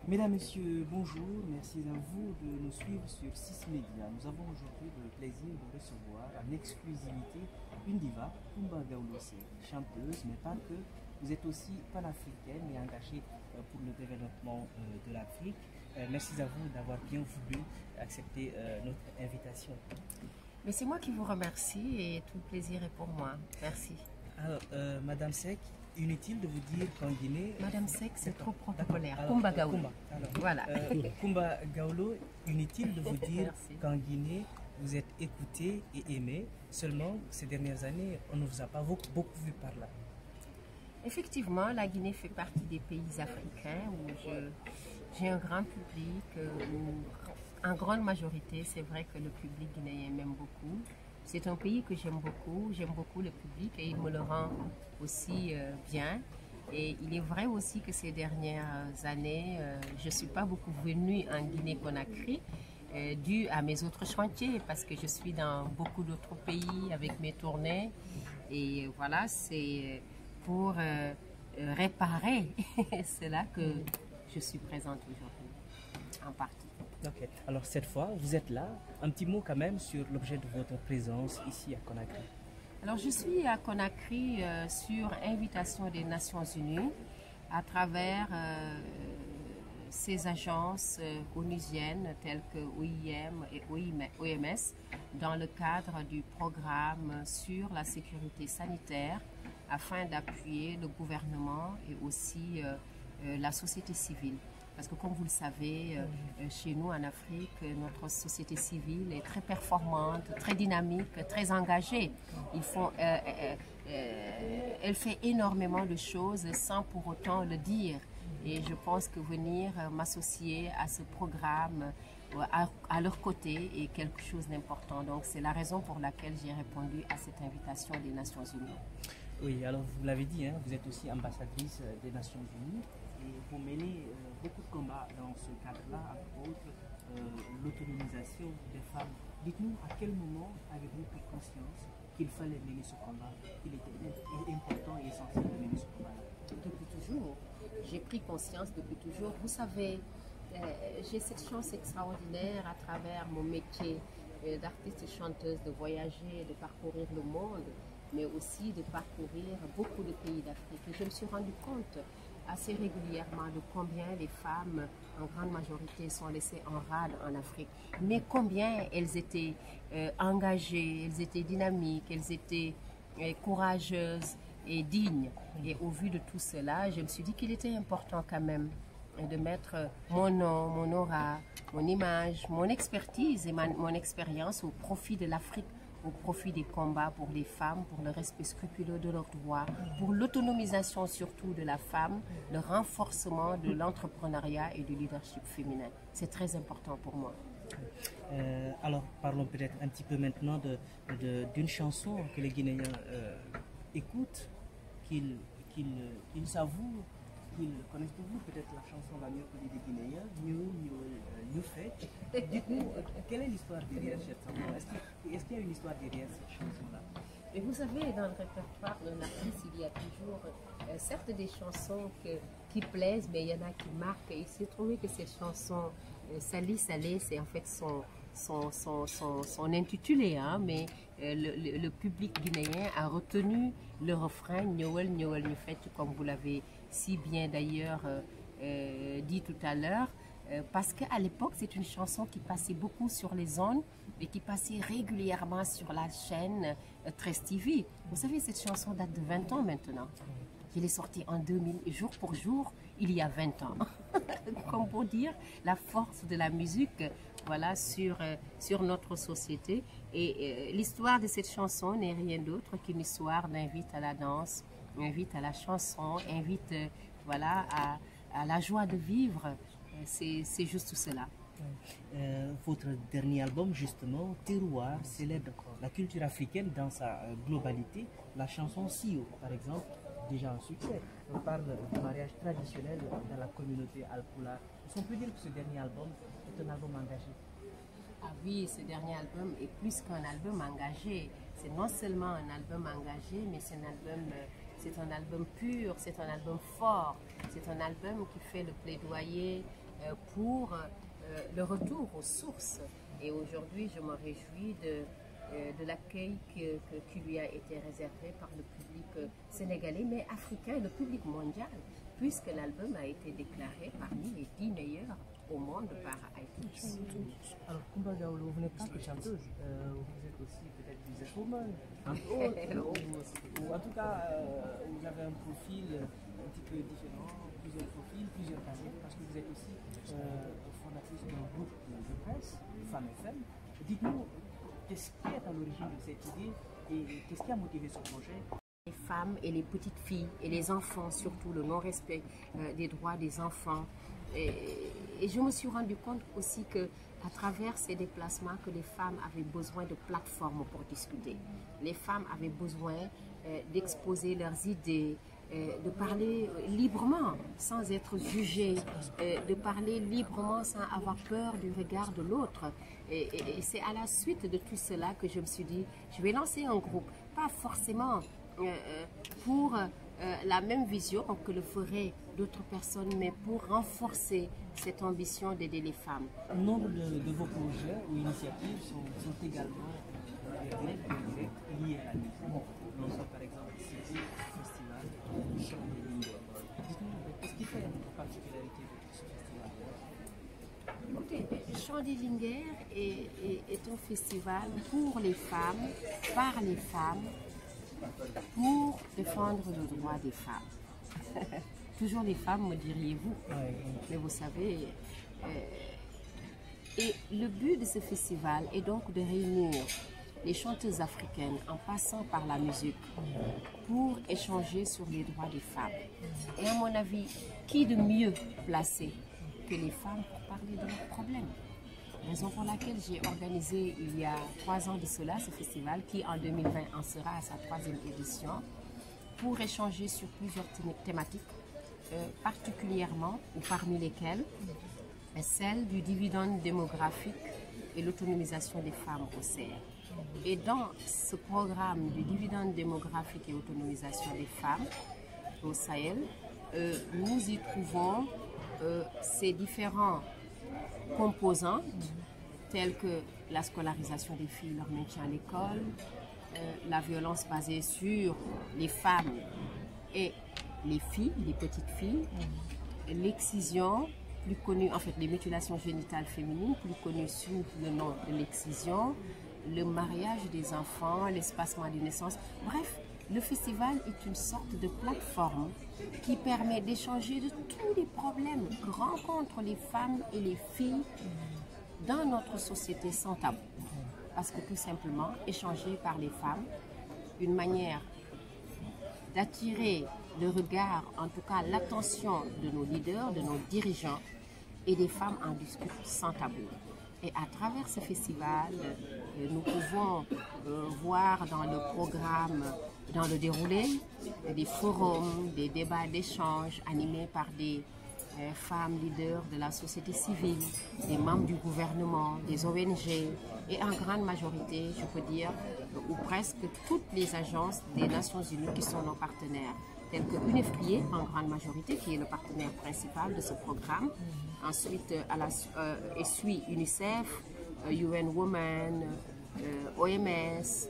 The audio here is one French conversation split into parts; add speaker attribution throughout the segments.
Speaker 1: Mesdames, Messieurs, bonjour. Merci à vous de nous suivre sur 6 Médias. Nous avons aujourd'hui le plaisir de recevoir en exclusivité une diva, Kumba Gawlo Seck, chanteuse, mais pas que. Vous êtes aussi panafricaine et engagée pour le développement de l'Afrique. Merci à vous d'avoir bien voulu accepter notre invitation.
Speaker 2: Mais c'est moi qui vous remercie et tout le plaisir est pour moi. Merci.
Speaker 1: Alors, Madame Seck, inutile de vous dire qu'en Guinée...
Speaker 2: Madame Seck, c'est trop protocolaire. Kumba Gawlo. Voilà.
Speaker 1: Kumba Gawlo, inutile de vous dire
Speaker 2: Merci.
Speaker 1: qu'en Guinée, vous êtes écouté et aimé. Seulement, ces dernières années, on ne vous a pas beaucoup vu par là.
Speaker 2: Effectivement, la Guinée fait partie des pays africains où j'ai un grand public, où, en grande majorité, c'est vrai que le public guinéen m'aime beaucoup. C'est un pays que j'aime beaucoup le public et il me le rend aussi bien. Et il est vrai aussi que ces dernières années, je ne suis pas beaucoup venue en Guinée-Conakry, dû à mes autres chantiers, parce que je suis dans beaucoup d'autres pays avec mes tournées. Et voilà, c'est pour réparer cela que je suis présente aujourd'hui, en partie.
Speaker 1: Ok. Alors cette fois, vous êtes là. Un petit mot quand même sur l'objet de votre présence ici à Conakry.
Speaker 2: Alors je suis à Conakry sur invitation des Nations Unies à travers ces agences onusiennes telles que OIM et OMS dans le cadre du programme sur la sécurité sanitaire afin d'appuyer le gouvernement et aussi la société civile. Parce que comme vous le savez, chez nous en Afrique, notre société civile est très performante, très dynamique, très engagée. Elle fait énormément de choses sans pour autant le dire. Et je pense que venir m'associer à ce programme à leur côté est quelque chose d'important. Donc c'est la raison pour laquelle j'ai répondu à cette invitation des Nations Unies.
Speaker 1: Oui, alors vous l'avez dit, hein, vous êtes aussi ambassadrice des Nations Unies et vous menez beaucoup de combats dans ce cadre-là, entre autres l'autonomisation des femmes. Dites-nous à quel moment avez-vous pris conscience qu'il fallait mener ce combat, qu'il était important et essentiel de mener ce combat-là?
Speaker 2: Depuis toujours. J'ai pris conscience depuis toujours. Vous savez, j'ai cette chance extraordinaire à travers mon métier d'artiste et chanteuse de voyager, de parcourir le monde, mais aussi de parcourir beaucoup de pays d'Afrique. Et je me suis rendu compte assez régulièrement de combien les femmes, en grande majorité, sont laissées en rade en Afrique. Mais combien elles étaient engagées, elles étaient dynamiques, elles étaient courageuses et dignes. Et au vu de tout cela, je me suis dit qu'il était important quand même de mettre mon nom, mon aura, mon image, mon expertise et mon expérience au profit de l'Afrique, au profit des combats pour les femmes, pour le respect scrupuleux de leurs droits, pour l'autonomisation surtout de la femme, le renforcement de l'entrepreneuriat et du leadership féminin. C'est très important pour moi.
Speaker 1: Alors parlons peut-être un petit peu maintenant d'une chanson que les Guinéens écoutent, qu'ils savourent, qu'ils connaissent pour vous peut-être la chanson la mieux connue des Guinéens, New Fetch. Dites-nous, quelle est l'histoire derrière cette chanson? Est-ce qu'il y a une histoire derrière cette chanson-là?
Speaker 2: Et vous savez, dans le répertoire d'un artiste, il y a toujours, certes, des chansons qui plaisent, mais il y en a qui marquent. Et il s'est trouvé que cette chanson, Sali Salé, c'est en fait son intitulé, hein, mais le public guinéen a retenu le refrain Nyowel Nyowel Nyufet, comme vous l'avez si bien d'ailleurs dit tout à l'heure. Parce qu'à l'époque, c'est une chanson qui passait beaucoup sur les ondes et qui passait régulièrement sur la chaîne 13 TV. Vous savez, cette chanson date de 20 ans maintenant. Il est sorti en 2000, jour pour jour, il y a 20 ans. Comme pour dire la force de la musique voilà, sur notre société. Et l'histoire de cette chanson n'est rien d'autre qu'une histoire d'invite à la danse, invite à la chanson, invite voilà, à la joie de vivre. C'est juste cela.
Speaker 1: Votre dernier album, justement, Terroir, célèbre la culture africaine dans sa globalité. La chanson Sio, par exemple, déjà un succès. On parle du mariage traditionnel dans la communauté alpulaar. Est-ce qu'on peut dire que ce dernier album est un album engagé?
Speaker 2: Ah oui, ce dernier album est plus qu'un album engagé. C'est non seulement un album engagé, mais c'est un album pur, c'est un album fort. C'est un album qui fait le plaidoyer pour le retour aux sources. Et aujourd'hui, je me réjouis de l'accueil qui lui a été réservé par le public sénégalais, mais africain et le public mondial, puisque l'album a été déclaré parmi les 10 meilleurs au monde par iTunes.
Speaker 1: Alors, Kumba Gawlo, vous n'êtes pas que chanteuse, vous êtes aussi peut-être businesswoman, ou en tout cas, vous avez un profil un petit peu différent, plusieurs profils, plusieurs facettes, parce que vous êtes aussi fondatrice d'un groupe de presse, Femmes FM. Dites-nous, qu'est-ce qui est à l'origine de cette idée et qu'est-ce qui a motivé ce projet?
Speaker 2: Les femmes et les petites filles et les enfants, surtout le non-respect des droits des enfants. Et je me suis rendu compte aussi que à travers ces déplacements, que les femmes avaient besoin de plateformes pour discuter. Les femmes avaient besoin d'exposer leurs idées, de parler librement sans être jugées, de parler librement sans avoir peur du regard de l'autre. Et c'est à la suite de tout cela que je me suis dit, je vais lancer un groupe, pas forcément pour la même vision que le feraient d'autres personnes, mais pour renforcer cette ambition d'aider les femmes.
Speaker 1: Nombre de vos projets ou initiatives sont également liés à la musique. Nous sommes par exemple ici au festival Chant des Linguères. Dites-nous, qu'est-ce qui fait la particularité de ce festival?
Speaker 2: Écoutez, Chant des Linguères est un festival pour les femmes, par les femmes, pour défendre le droit des femmes. Toujours les femmes, me diriez-vous. Mais vous savez, et le but de ce festival est donc de réunir les chanteuses africaines en passant par la musique pour échanger sur les droits des femmes. Et à mon avis, qui de mieux placé que les femmes pour parler de leurs problèmes? Raison pour laquelle j'ai organisé il y a 3 ans de cela ce festival qui en 2020 en sera à sa 3e édition pour échanger sur plusieurs thématiques, particulièrement ou parmi lesquelles celle du dividende démographique et l'autonomisation des femmes au Sahel. Et dans ce programme du dividende démographique et autonomisation des femmes au Sahel, nous y trouvons ces différents composantes telles que la scolarisation des filles, leur maintien à l'école, la violence basée sur les femmes et les filles, les petites filles, l'excision, plus connue, en fait les mutilations génitales féminines, plus connues sous le nom de l'excision, le mariage des enfants, l'espacement des naissances. Bref, le festival est une sorte de plateforme qui permet d'échanger de tous les problèmes que rencontrent les femmes et les filles dans notre société sans tabou. Parce que tout simplement, échanger par les femmes, une manière d'attirer le regard, en tout cas l'attention de nos leaders, de nos dirigeants, et des femmes en discutent sans tabou. Et à travers ce festival, nous pouvons voir dans le programme, dans le déroulé, des forums, des débats d'échange animés par des femmes leaders de la société civile, des membres du gouvernement, des ONG et en grande majorité, je peux dire, ou presque toutes les agences des Nations Unies qui sont nos partenaires, tels que UNFPA en grande majorité, qui est le partenaire principal de ce programme. Ensuite, suit UNICEF, UN Women, OMS,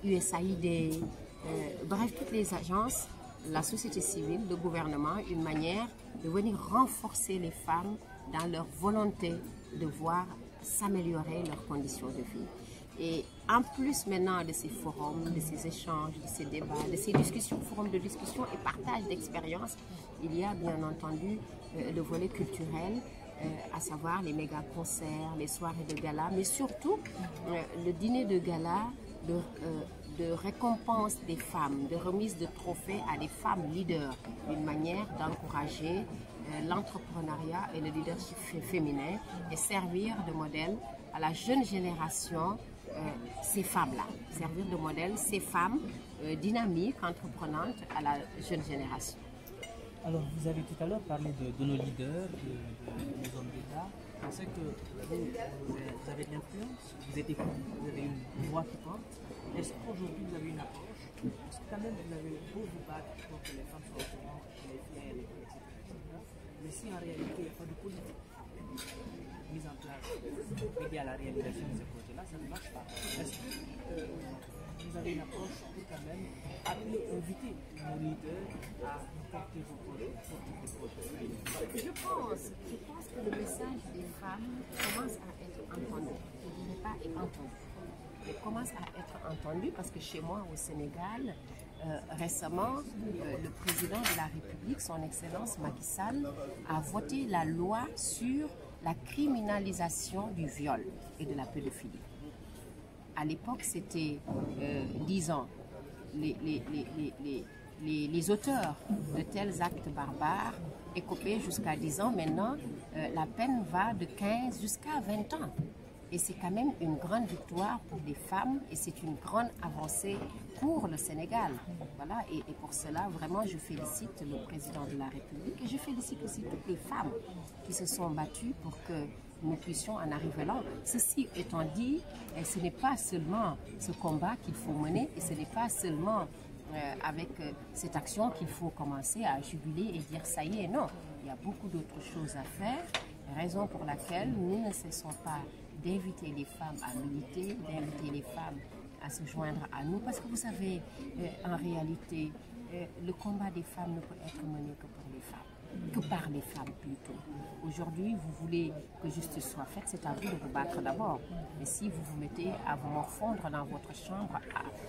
Speaker 2: USAID, bref, toutes les agences, la société civile, le gouvernement, une manière de venir renforcer les femmes dans leur volonté de voir s'améliorer leurs conditions de vie. Et en plus maintenant de ces forums, de ces échanges, de ces débats, de ces discussions, forums de discussion et partage d'expériences, il y a bien entendu le volet culturel, à savoir les méga-concerts, les soirées de gala, mais surtout le dîner de gala de récompense des femmes, de remise de trophées à des femmes leaders, une manière d'encourager l'entrepreneuriat et le leadership féminin et servir de modèle à la jeune génération, ces femmes-là, servir de modèle ces femmes dynamiques, entreprenantes à la jeune génération.
Speaker 1: Alors, vous avez tout à l'heure parlé de nos leaders, de nos hommes d'État. On sait que vous avez de l'influence, vous êtes écouté, vous avez une voix qui porte. Est-ce qu'aujourd'hui vous avez une approche? Est-ce que quand même vous avez beau vous battre pour que les femmes soient au courant, que les filles aient à l'école, etc. Mais si en réalité il n'y a pas de politique mise en place aidée à la réalisation de ces projets-là, ça ne marche pas. Est-ce que vous avez une approche pour quand même inviter nos leaders à porter vos projets,
Speaker 2: Je pense que le message des femmes commence à être entendu. Je ne dirais pas est entendu. Il commence à être entendu parce que chez moi au Sénégal, récemment, le président de la République, son Excellence Macky Sall, a voté la loi sur la criminalisation du viol et de la pédophilie. À l'époque, c'était 10 ans. Les auteurs de tels actes barbares écopés jusqu'à 10 ans. Maintenant, la peine va de 15 jusqu'à 20 ans. Et c'est quand même une grande victoire pour les femmes et c'est une grande avancée pour le Sénégal. Voilà, et pour cela, vraiment, je félicite le président de la République et je félicite aussi toutes les femmes qui se sont battues pour que nous puissions en arriver là. Ceci étant dit, ce n'est pas seulement ce combat qu'il faut mener et ce n'est pas seulement avec cette action qu'il faut commencer à jubiler et dire ça y est, non. Il y a beaucoup d'autres choses à faire, raison pour laquelle nous ne cessons pas d'inviter les femmes à militer, d'inviter les femmes à se joindre à nous. Parce que vous savez, en réalité, le combat des femmes ne peut être mené que pour les femmes, que par les femmes plutôt. Aujourd'hui, vous voulez que justice soit faite, c'est à vous de vous battre d'abord. Mais si vous vous mettez à vous morfondre dans votre chambre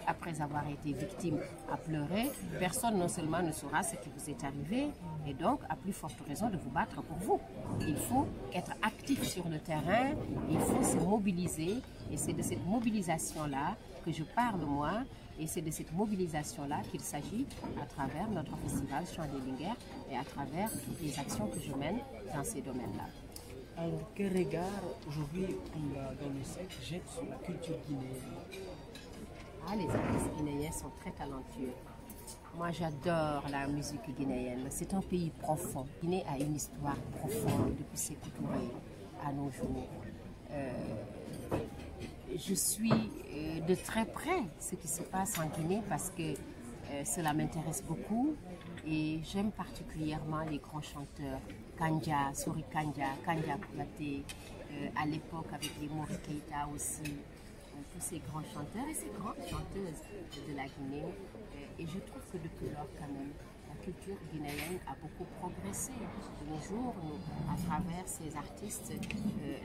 Speaker 2: après avoir été victime à pleurer, personne non seulement ne saura ce qui vous est arrivé, et donc à plus forte raison de vous battre pour vous. Il faut être actif sur le terrain, il faut se mobiliser, et c'est de cette mobilisation-là que je parle moi, et c'est de cette mobilisation-là qu'il s'agit à travers notre festival Chant des Linguères et à travers toutes les actions que je mène dans ces domaines-là.
Speaker 1: Alors, quel regard aujourd'hui dans le secte jette sur la culture guinéenne?
Speaker 2: Ah, les artistes guinéens sont très talentueux. Moi, j'adore la musique guinéenne. C'est un pays profond. Guinée a une histoire profonde depuis ses Touré à nos jours. Je suis de très près ce qui se passe en Guinée parce que cela m'intéresse beaucoup et j'aime particulièrement les grands chanteurs. Kandja, Sori Kandja, Kandja Kouyaté, à l'époque avec les Mori Keïta aussi, tous ces grands chanteurs et ces grandes chanteuses de la Guinée. Et je trouve que depuis lors, quand même, la culture guinéenne a beaucoup progressé. De nos jours, à travers ces artistes,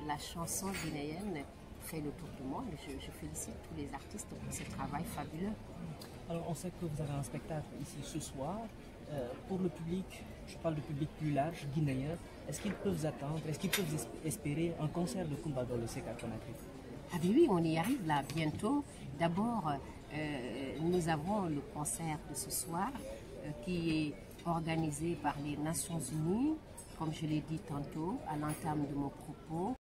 Speaker 2: la chanson guinéenne fait le tour du monde. Je félicite tous les artistes pour ce travail fabuleux.
Speaker 1: Alors, on sait que vous avez un spectacle ici ce soir. Pour le public, je parle du public plus large, guinéen, est-ce qu'ils peuvent attendre, est-ce qu'ils peuvent espérer un concert de Kumba Gawlo Seck à Conakry?
Speaker 2: Ah ben oui, on y arrive là bientôt. D'abord, nous avons le concert de ce soir qui est organisé par les Nations Unies, comme je l'ai dit tantôt à l'entame de mon propos.